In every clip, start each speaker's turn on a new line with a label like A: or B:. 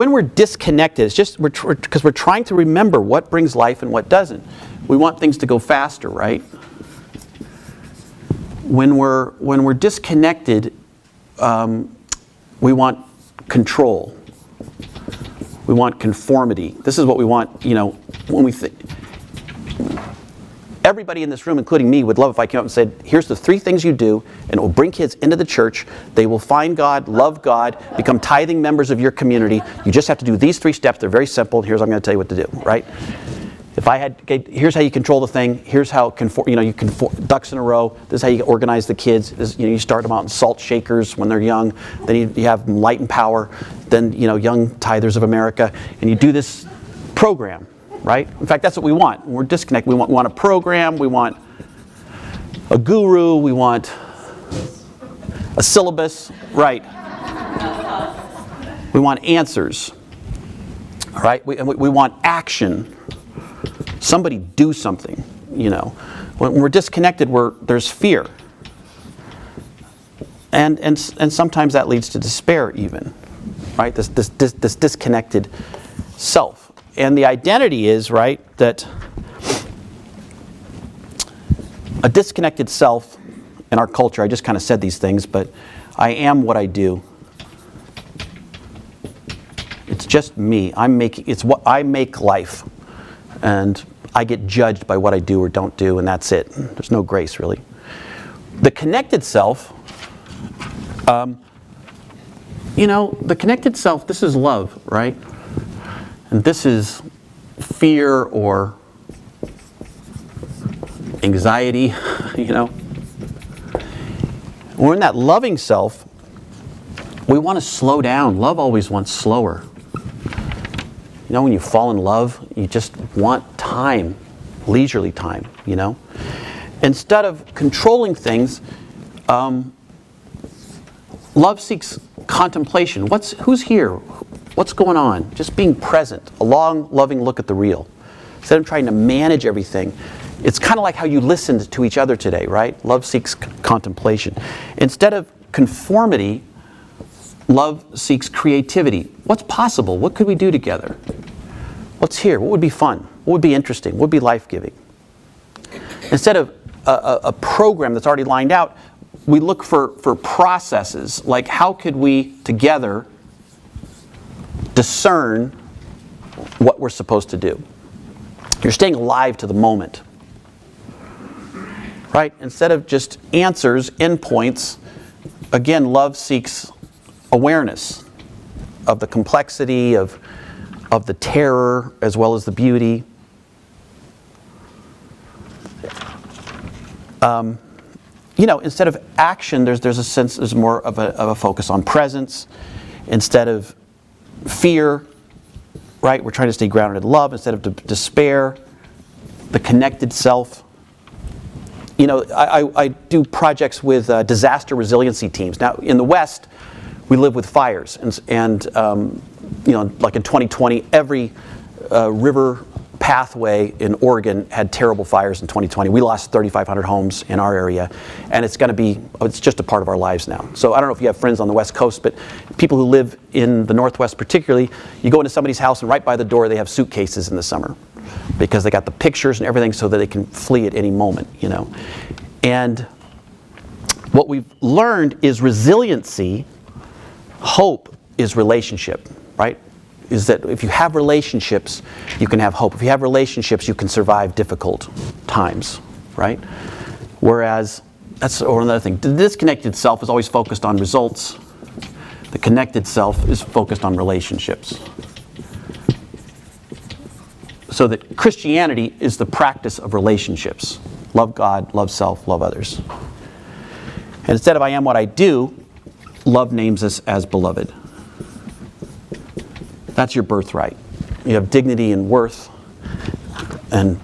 A: when we're disconnected, it's just because we're trying to remember what brings life and what doesn't. We want things to go faster, right? When we're disconnected, we want control. We want conformity. This is what we want, when we think. Everybody in this room, including me, would love if I came up and said, here's the 3 things you do, and it will bring kids into the church. They will find God, love God, become tithing members of your community. You just have to do these 3 steps. They're very simple. Here's what I'm going to tell you what to do, right? If I had, okay, here's how you control the thing. Here's how ducks in a row. This is how you organize the kids. You start them out in salt shakers when they're young. Then you have them light and power. Then young tithers of America, and you do this program, right? In fact, that's what we want. When we're disconnected. We want a program. We want a guru. We want a syllabus, right? We want answers, right? We want action. Somebody do something, When we're disconnected, there's fear. And sometimes that leads to despair even, right? This disconnected self. And the identity is, right, that a disconnected self in our culture, I just kind of said these things, but I am what I do. It's just me. It's what I make life. And I get judged by what I do or don't do, and that's it. There's no grace, really. The connected self, the connected self, this is love, right? And this is fear or anxiety, When we're in that loving self, we want to slow down. Love always wants slower. When you fall in love, you just want time, leisurely time, Instead of controlling things, love seeks contemplation. Who's here? What's going on? Just being present, a long, loving look at the real. Instead of trying to manage everything, it's kind of like how you listened to each other today, right? Love seeks contemplation. Instead of conformity, love seeks creativity. What's possible? What could we do together? What's here? What would be fun? What would be interesting? What would be life-giving? Instead of a program that's already lined out, we look for processes, like how could we together discern what we're supposed to do? You're staying alive to the moment, right? Instead of just answers, endpoints, again, love seeks awareness of the complexity, of the terror, as well as the beauty. Instead of action, there's more of a focus on presence. Instead of fear, right? We're trying to stay grounded in love. Instead of despair, the connected self. I do projects with disaster resiliency teams. Now, in the West, we live with fires, and like in 2020, every river pathway in Oregon had terrible fires in 2020. We lost 3,500 homes in our area, and it's just a part of our lives now. So I don't know if you have friends on the West Coast, but people who live in the Northwest particularly, you go into somebody's house and right by the door they have suitcases in the summer because they got the pictures and everything so that they can flee at any moment, And what we've learned is resiliency, hope is relationship, right? Is that if you have relationships, you can have hope. If you have relationships, you can survive difficult times, right? Whereas, that's another thing. The disconnected self is always focused on results. The connected self is focused on relationships. So that Christianity is the practice of relationships. Love God, love self, love others. And instead of I am what I do, love names us as beloved. That's your birthright. You have dignity and worth, and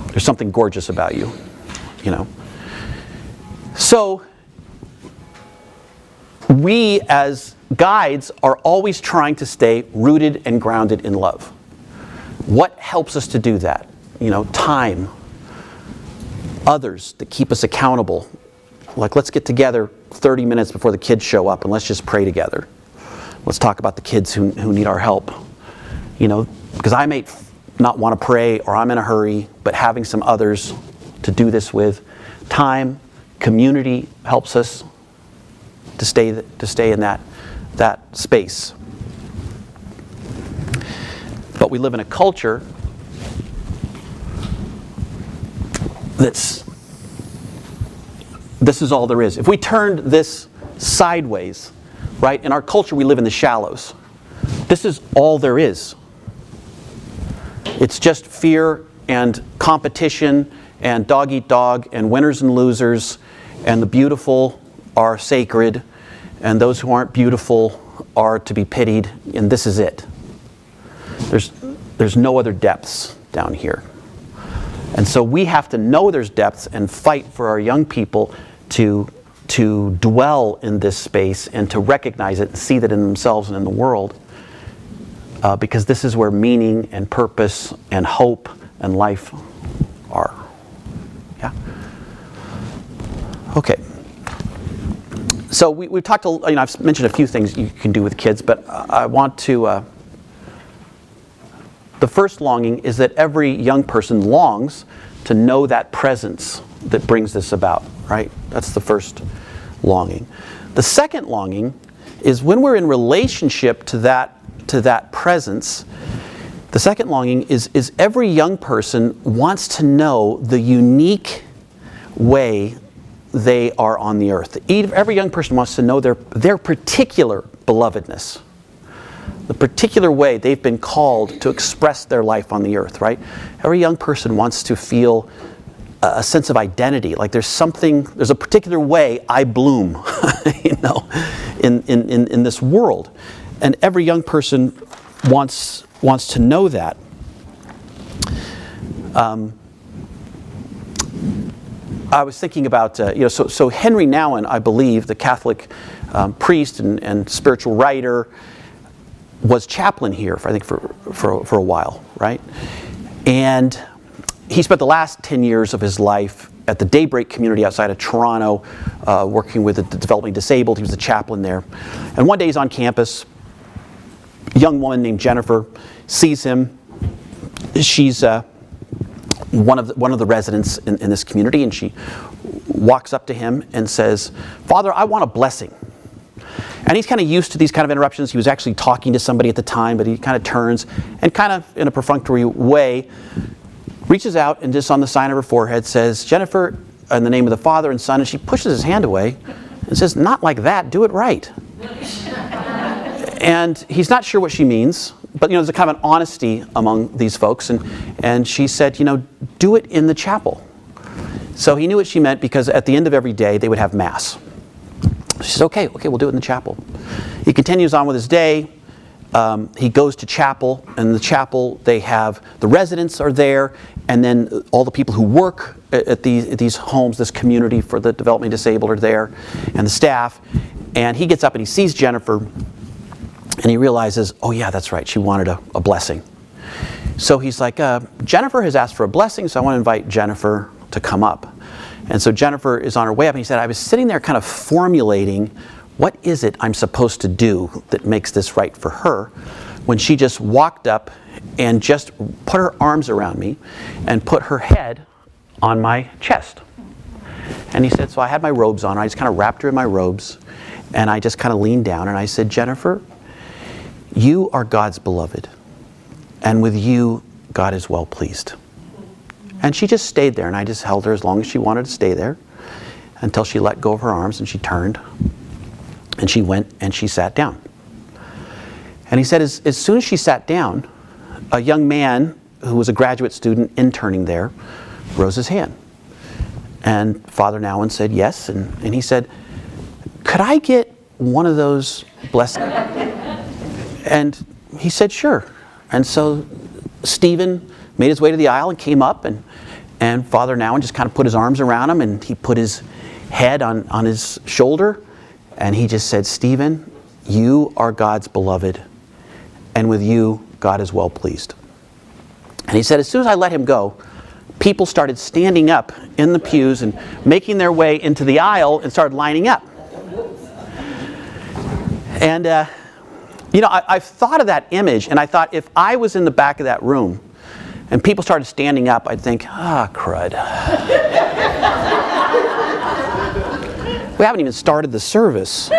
A: there's something gorgeous about you, So, we as guides are always trying to stay rooted and grounded in love. What helps us to do that? Time, others that keep us accountable. Like, let's get together 30 minutes before the kids show up and let's just pray together. Let's talk about the kids who need our help. Because I may not want to pray, or I'm in a hurry, but having some others to do this with, time, community helps us to stay in that space. But we live in a culture this is all there is. If we turned this sideways, right? In our culture, we live in the shallows. This is all there is. It's just fear and competition and dog eat dog and winners and losers, and the beautiful are sacred and those who aren't beautiful are to be pitied, and this is it. There's no other depths down here. And so we have to know there's depths and fight for our young people to dwell in this space and to recognize it and see that in themselves and in the world, because this is where meaning and purpose and hope and life are. Yeah? Okay. So we've talked, I've mentioned a few things you can do with kids, but I want to, the first longing is that every young person longs to know that presence that brings this about, right? That's the first longing. The second longing is when we're in relationship to that presence. The second longing is every young person wants to know the unique way they are on the earth. Every young person wants to know their particular belovedness, the particular way they've been called to express their life on the earth, right? Every young person wants to feel a sense of identity, like there's a particular way I bloom, in this world. And every young person wants to know that. I was thinking about, so Henry Nouwen, I believe, the Catholic priest and spiritual writer, was chaplain here, for a while, right? And he spent the last 10 years of his life at the Daybreak community outside of Toronto, working with the developmentally disabled. He was a chaplain there. And one day he's on campus. A young woman named Jennifer sees him. She's one of the residents in this community, and she walks up to him and says, "Father, I want a blessing." And he's kind of used to these kind of interruptions. He was actually talking to somebody at the time, but he kind of turns and kind of in a perfunctory way reaches out and just on the sign of her forehead says, "Jennifer, in the name of the Father and Son," and she pushes his hand away and says, "Not like that, do it right." And he's not sure what she means, but there's a kind of an honesty among these folks, and she said, "Do it in the chapel." So he knew what she meant, because at the end of every day they would have Mass. She says, okay, we'll do it in the chapel. He continues on with his day. He goes to chapel, and in the chapel they have, the residents are there, and then all the people who work at these homes, this community for the developmentally disabled are there, and the staff. And he gets up and he sees Jennifer, and he realizes, oh yeah, that's right, she wanted a blessing. So he's like, Jennifer has asked for a blessing, so I want to invite Jennifer to come up. And so Jennifer is on her way up, and he said, I was sitting there kind of formulating, what is it I'm supposed to do that makes this right for her, when she just walked up and just put her arms around me and put her head on my chest. And he said, so I had my robes on, I just kind of wrapped her in my robes, and I just kind of leaned down and I said, Jennifer, you are God's beloved, and with you, God is well pleased. And she just stayed there, and I just held her as long as she wanted to stay there, until she let go of her arms and she turned, and she went and she sat down. And he said, as soon as she sat down, a young man who was a graduate student interning there rose his hand. And Father Nouwen said yes, and he said, could I get one of those blessings? And he said, sure. And so Stephen made his way to the aisle and came up, and Father Nouwen just kind of put his arms around him, and he put his head on his shoulder, and he just said, Stephen, you are God's beloved, and with you, God is well pleased. And he said, as soon as I let him go, people started standing up in the pews and making their way into the aisle and started lining up. And You know, I've thought of that image, and I thought if I was in the back of that room and people started standing up, I'd think, ah, crud. We haven't even started the service.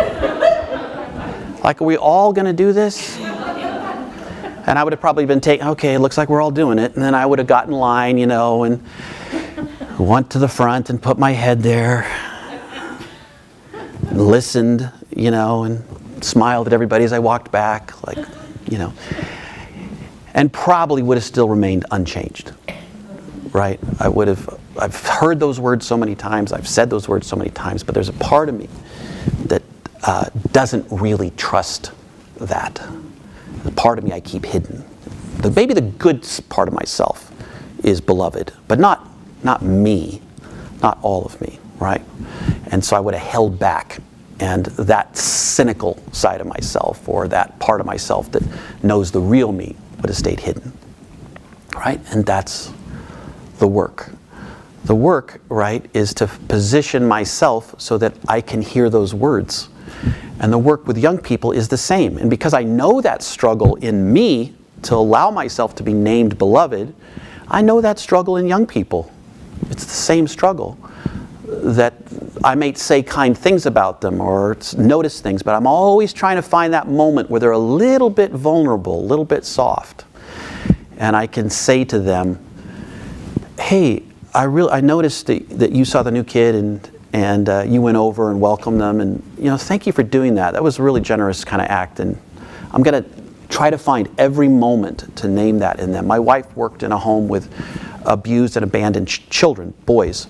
A: Like, are we all going to do this? And I would have probably been okay, it looks like we're all doing it. And then I would have gotten in line, you know, and went to the front and put my head there. And listened, you know, and smiled at everybody as I walked back, like, you know. And probably would have still remained unchanged, right? I've heard those words so many times, I've said those words so many times, but there's a part of me that doesn't really trust that. The part of me I keep hidden. Maybe the good part of myself is beloved, but not me, not all of me, right? And so I would have held back, and that cynical side of myself, or that part of myself that knows the real me, would have stayed hidden, right? And that's the work. The work, right, is to position myself so that I can hear those words. And the work with young people is the same. And because I know that struggle in me to allow myself to be named beloved, I know that struggle in young people. It's the same struggle, that I may say kind things about them or notice things, but I'm always trying to find that moment where they're a little bit vulnerable, a little bit soft. And I can say to them, hey, I noticed that you saw the new kid and you went over and welcomed them, and thank you for doing that. That was a really generous kind of act, and I'm going to try to find every moment to name that in them. My wife worked in a home with abused and abandoned children, boys,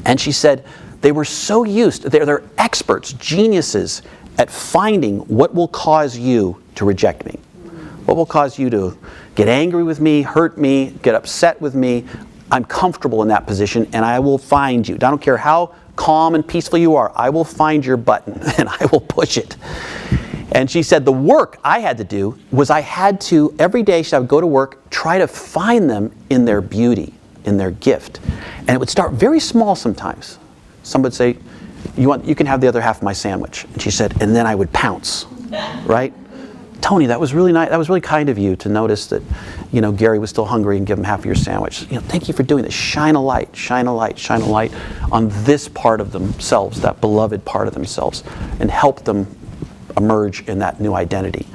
A: and she said they were so used, they're experts, geniuses at finding what will cause you to reject me. What will cause you to get angry with me, hurt me, get upset with me. I'm comfortable in that position, and I will find you. I don't care how calm and peaceful you are. I will find your button, and I will push it. And she said the work I had to do was I had to, every day I would go to work, try to find them in their beauty, in their gift. And it would start very small sometimes. Some would say, you can have the other half of my sandwich. And she said, and then I would pounce, right? Tony, that was really nice. That was really kind of you to notice that, Gary was still hungry and give him half of your sandwich. Thank you for doing this. Shine a light, shine a light, shine a light on this part of themselves, that beloved part of themselves, and help them emerge in that new identity.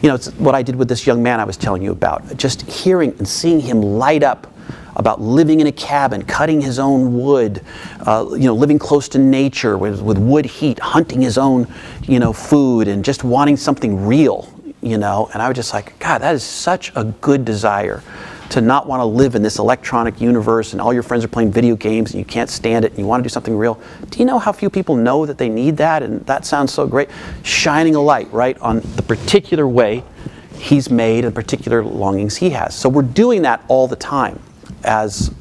A: It's what I did with this young man I was telling you about. Just hearing and seeing him light up about living in a cabin, cutting his own wood, living close to nature with wood heat, hunting his own, food, and just wanting something real. And I was just like, God, that is such a good desire, to not want to live in this electronic universe and all your friends are playing video games and you can't stand it and you want to do something real. Do you know how few people know that they need that? And that sounds so great. Shining a light, right, on the particular way he's made and particular longings he has. So we're doing that all the time as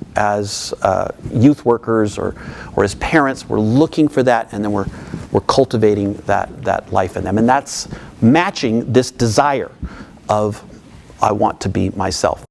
A: youth workers or as parents. We're looking for that, and then we're cultivating that life in them. And that's matching this desire of, I want to be myself.